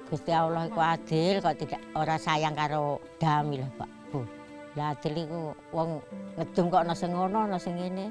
Gusti Allah iku adil kok tidak ora sayang karo Dami lho Pak Bu. Lah adil iku wong ngedum kok ana sing ngono ana sing ngene.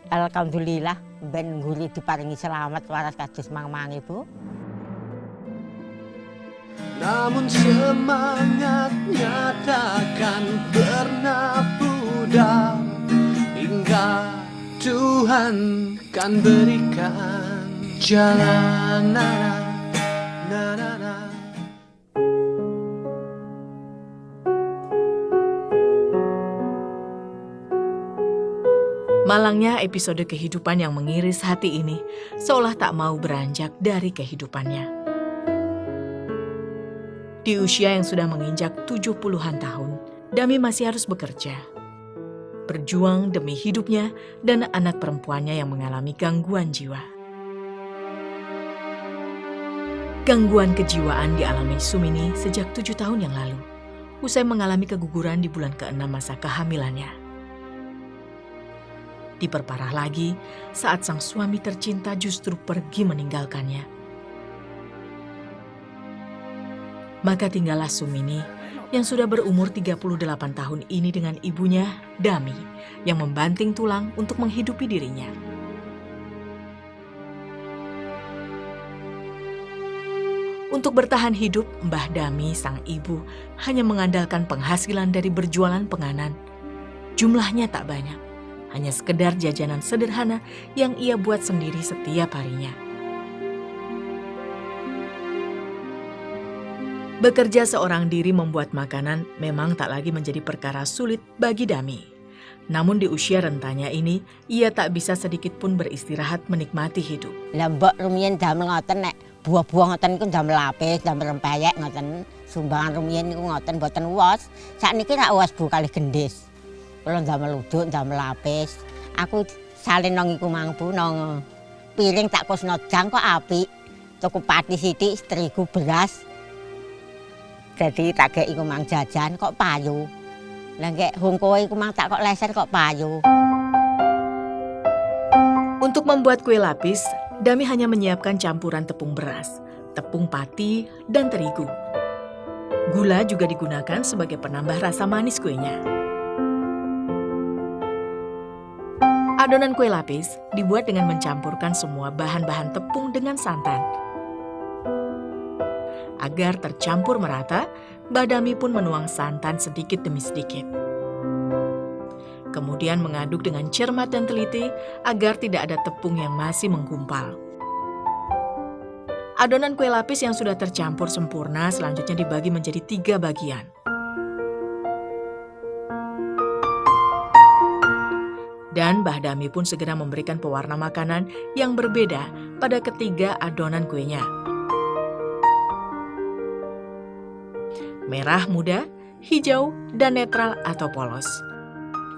Alhamdulillah ben ngguri diparingi selamat waras kados mang-mange Bu. Namun semangatnya takkan pernah pudar hingga Tuhan kan berikan jalan. Malangnya episode kehidupan yang mengiris hati ini seolah tak mau beranjak dari kehidupannya. Di usia yang sudah menginjak 70-an tahun, Dami masih harus bekerja. Berjuang demi hidupnya dan anak perempuannya yang mengalami gangguan jiwa. Gangguan kejiwaan dialami Sumini sejak 7 tahun yang lalu, usai mengalami keguguran di bulan ke-6 masa kehamilannya. Diperparah lagi saat sang suami tercinta justru pergi meninggalkannya. Maka tinggallah Sumini yang sudah berumur 38 tahun ini dengan ibunya, Dami, yang membanting tulang untuk menghidupi dirinya. Untuk bertahan hidup, Mbah Dami, sang ibu, hanya mengandalkan penghasilan dari berjualan penganan. Jumlahnya tak banyak. Hanya sekedar jajanan sederhana yang ia buat sendiri setiap harinya. Bekerja seorang diri membuat makanan memang tak lagi menjadi perkara sulit bagi Dami. Namun di usia rentanya ini, ia tak bisa sedikit pun beristirahat menikmati hidup. Lah mbok rumiyin damel ngoten nek buah-buah ngoten niku damel lapis, damel rempeyek ngoten. Sumbangan rumiyin niku ngoten mboten uwas. Sakniki rak uwas Bu kalih gendhis. Kula ndamel uduk, ndamel lapis. Aku salin nang iku mang Bu nang piring tak kusno jang kok apik. Tuku pati sithik, terigu beras. Jadi tak gek iku mang jajan kok payu. Lah gek hongkoe iku mang tak kok lesen kok payu. Untuk membuat kue lapis, Dami hanya menyiapkan campuran tepung beras, tepung pati, dan terigu. Gula juga digunakan sebagai penambah rasa manis kuenya. Adonan kue lapis dibuat dengan mencampurkan semua bahan-bahan tepung dengan santan. Agar tercampur merata, Mbah Dami pun menuang santan sedikit demi sedikit. Kemudian mengaduk dengan cermat dan teliti agar tidak ada tepung yang masih menggumpal. Adonan kue lapis yang sudah tercampur sempurna selanjutnya dibagi menjadi 3 bagian. Dan Mbah Dami pun segera memberikan pewarna makanan yang berbeda pada ketiga adonan kuenya. Merah muda, hijau, dan netral atau polos.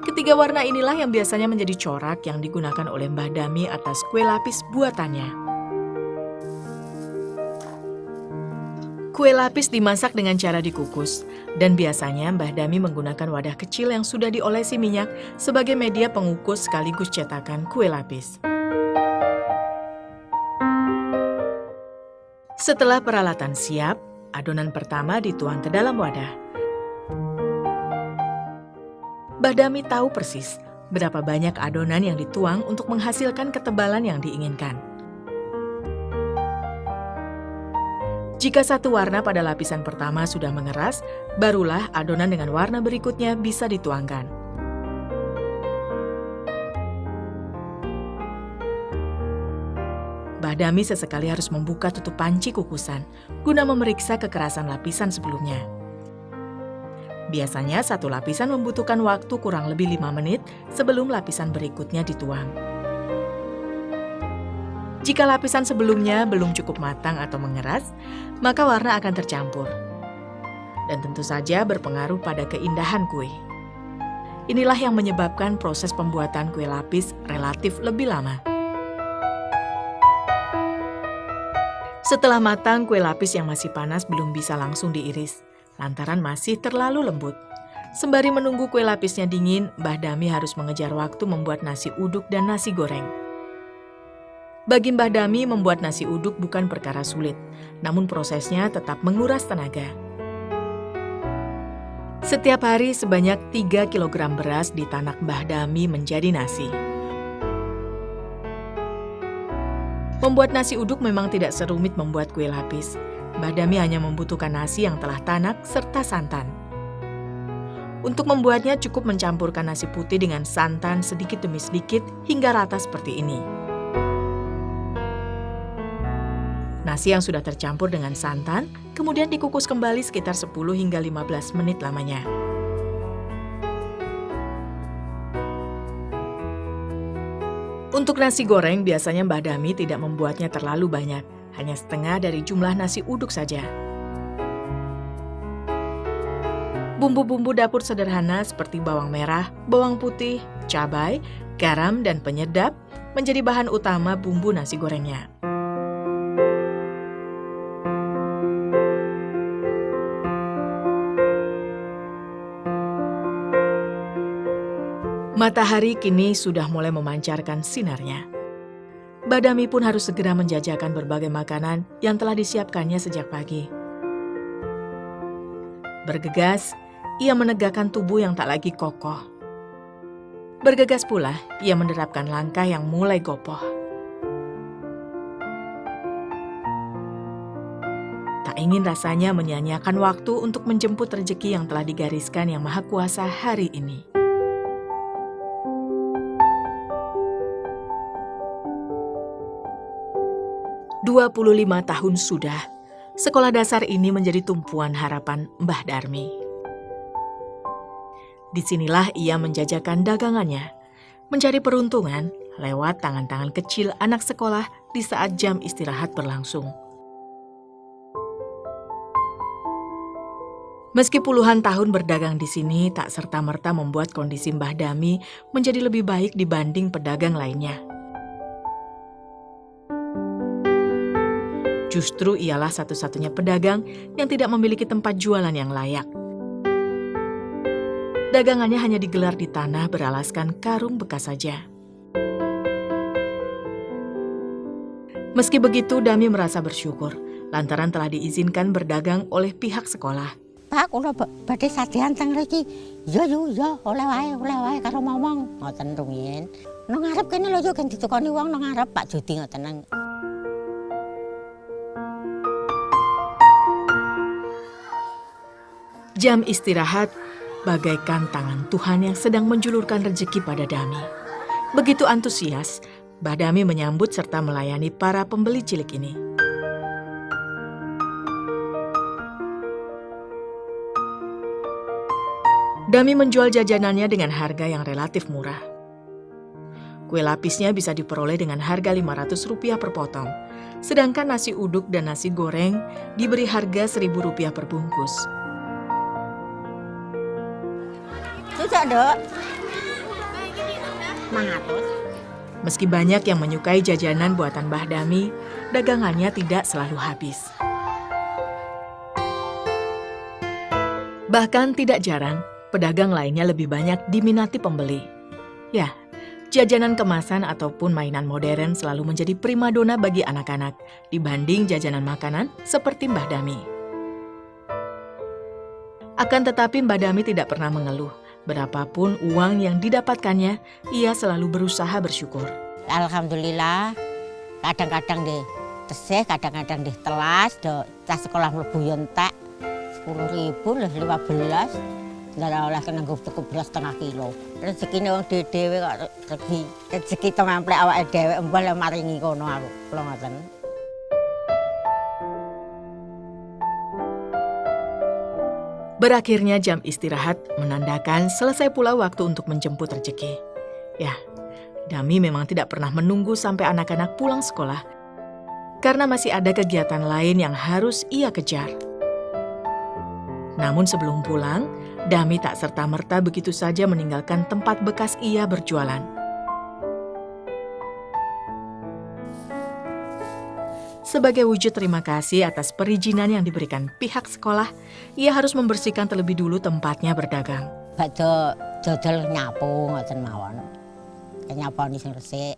Ketiga warna inilah yang biasanya menjadi corak yang digunakan oleh Mbah Dami atas kue lapis buatannya. Kue lapis dimasak dengan cara dikukus, dan biasanya Mbah Dami menggunakan wadah kecil yang sudah diolesi minyak sebagai media pengukus sekaligus cetakan kue lapis. Setelah peralatan siap, adonan pertama dituang ke dalam wadah. Mbah Dami tahu persis berapa banyak adonan yang dituang untuk menghasilkan ketebalan yang diinginkan. Jika satu warna pada lapisan pertama sudah mengeras, barulah adonan dengan warna berikutnya bisa dituangkan. Mbah Dami sesekali harus membuka tutup panci kukusan guna memeriksa kekerasan lapisan sebelumnya. Biasanya satu lapisan membutuhkan waktu kurang lebih 5 menit sebelum lapisan berikutnya dituang. Jika lapisan sebelumnya belum cukup matang atau mengeras, maka warna akan tercampur. Dan tentu saja berpengaruh pada keindahan kue. Inilah yang menyebabkan proses pembuatan kue lapis relatif lebih lama. Setelah matang, kue lapis yang masih panas belum bisa langsung diiris, lantaran masih terlalu lembut. Sembari menunggu kue lapisnya dingin, Mbah Dami harus mengejar waktu membuat nasi uduk dan nasi goreng. Bagi Mbah Dami, membuat nasi uduk bukan perkara sulit, namun prosesnya tetap menguras tenaga. Setiap hari sebanyak 3 kg beras ditanak Mbah Dami menjadi nasi. Membuat nasi uduk memang tidak serumit membuat kue lapis. Mbah Dami hanya membutuhkan nasi yang telah tanak serta santan. Untuk membuatnya cukup mencampurkan nasi putih dengan santan sedikit demi sedikit hingga rata seperti ini. Nasi yang sudah tercampur dengan santan kemudian dikukus kembali sekitar 10 hingga 15 menit lamanya. Untuk nasi goreng, biasanya Mbah Dami tidak membuatnya terlalu banyak, hanya setengah dari jumlah nasi uduk saja. Bumbu-bumbu dapur sederhana seperti bawang merah, bawang putih, cabai, garam, dan penyedap menjadi bahan utama bumbu nasi gorengnya. Matahari kini sudah mulai memancarkan sinarnya. Mbah Dami pun harus segera menjajakan berbagai makanan yang telah disiapkannya sejak pagi. Bergegas, ia menegakkan tubuh yang tak lagi kokoh. Bergegas pula, ia menerapkan langkah yang mulai gopoh. Tak ingin rasanya menyia-nyiakan waktu untuk menjemput rezeki yang telah digariskan Yang Maha Kuasa hari ini. "25 tahun sudah, sekolah dasar ini menjadi tumpuan harapan Mbah Darmi. Disinilah ia menjajakan dagangannya, mencari peruntungan lewat tangan-tangan kecil anak sekolah di saat jam istirahat berlangsung. Meski puluhan tahun berdagang di sini, tak serta-merta membuat kondisi Mbah Dami menjadi lebih baik dibanding pedagang lainnya. Justru ialah satu-satunya pedagang yang tidak memiliki tempat jualan yang layak. Dagangannya hanya digelar di tanah beralaskan karung bekas saja. Meski begitu, Dami merasa bersyukur lantaran telah diizinkan berdagang oleh pihak sekolah. Pak, kula badhe sadean teng mriki. Ya oleh wae karo momong. Ngoten rumiyin. Nang ngarep kene lho yo gen ditukoni wong nang ngarep Pak Judi ngoten. Jam istirahat bagaikan tangan Tuhan yang sedang menjulurkan rezeki pada Dami. Begitu antusias, Mbah Dami menyambut serta melayani para pembeli cilik ini. Dami menjual jajanannya dengan harga yang relatif murah. Kue lapisnya bisa diperoleh dengan harga Rp500 per potong, sedangkan nasi uduk dan nasi goreng diberi harga Rp1.000 per bungkus. Susah, Dok. Mangatus. Meski banyak yang menyukai jajanan buatan Mbah Dami, dagangannya tidak selalu habis. Bahkan tidak jarang, pedagang lainnya lebih banyak diminati pembeli. Ya, jajanan kemasan ataupun mainan modern selalu menjadi primadona bagi anak-anak dibanding jajanan makanan seperti Mbah Dami. Akan tetapi Mbah Dami tidak pernah mengeluh. Berapapun uang yang didapatkannya, ia selalu berusaha bersyukur. Alhamdulillah, kadang-kadang di tesih, kadang-kadang di telas, tas sekolah mlebu yo entek 10.000 lah 15. Ndak oleh kena tuku beras setengah kilo. Rezekine wong dhewe kok rezeki to ngamplek awake dhewe mbah le maringi kono aku. Kula ngoten. Berakhirnya jam istirahat menandakan selesai pula waktu untuk menjemput rezeki. Ya, Dami memang tidak pernah menunggu sampai anak-anak pulang sekolah, karena masih ada kegiatan lain yang harus ia kejar. Namun sebelum pulang, Dami tak serta-merta begitu saja meninggalkan tempat bekas ia berjualan. Sebagai wujud terima kasih atas perizinan yang diberikan pihak sekolah, ia harus membersihkan terlebih dulu tempatnya berdagang. Badhe dodol nyapu ngoten mawon. Nyaponi sing resik.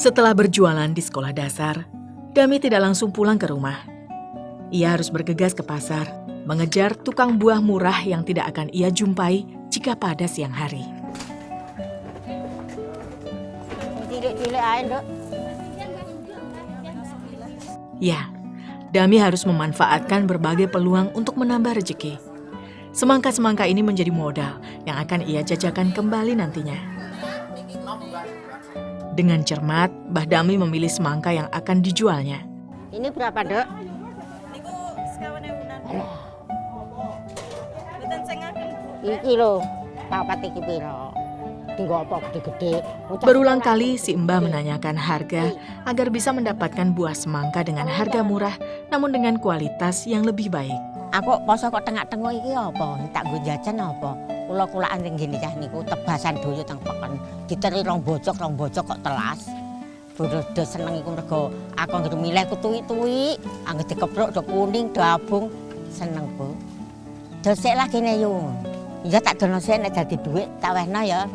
Setelah berjualan di sekolah dasar, Dami tidak langsung pulang ke rumah. Ia harus bergegas ke pasar, mengejar tukang buah murah yang tidak akan ia jumpai jika pada siang hari. Cilik-cilik ae, Nduk. Ya, Dami harus memanfaatkan berbagai peluang untuk menambah rezeki. Semangka-semangka ini menjadi modal yang akan ia jajakan kembali nantinya. Dengan cermat, Mbah Dami memilih semangka yang akan dijualnya. Ini berapa, Nduk? Niku sekawan ewunan. Alah, Mboten sengaken. iki lho. Papat iki piro? Tinggal apa gede-gede. Berulang kali si Mbah menanyakan harga agar bisa mendapatkan buah semangka dengan harga murah namun dengan kualitas yang lebih baik. Aku poso kok tengah-tengah iki apa? Tak nggo jajan apa? Kula-kulaan ning ngene cah niku tebasan doyo teng peken. Diteri rong bocok kok telas. Bodo seneng iku mergo aku anggere milih ku tuwi-tuwi, anggere dikepruk do kuning, do abung, seneng, Bu. Dosek lagi ne yo. Ya tak dono sik nek dadi dhuwit tak wehna ya.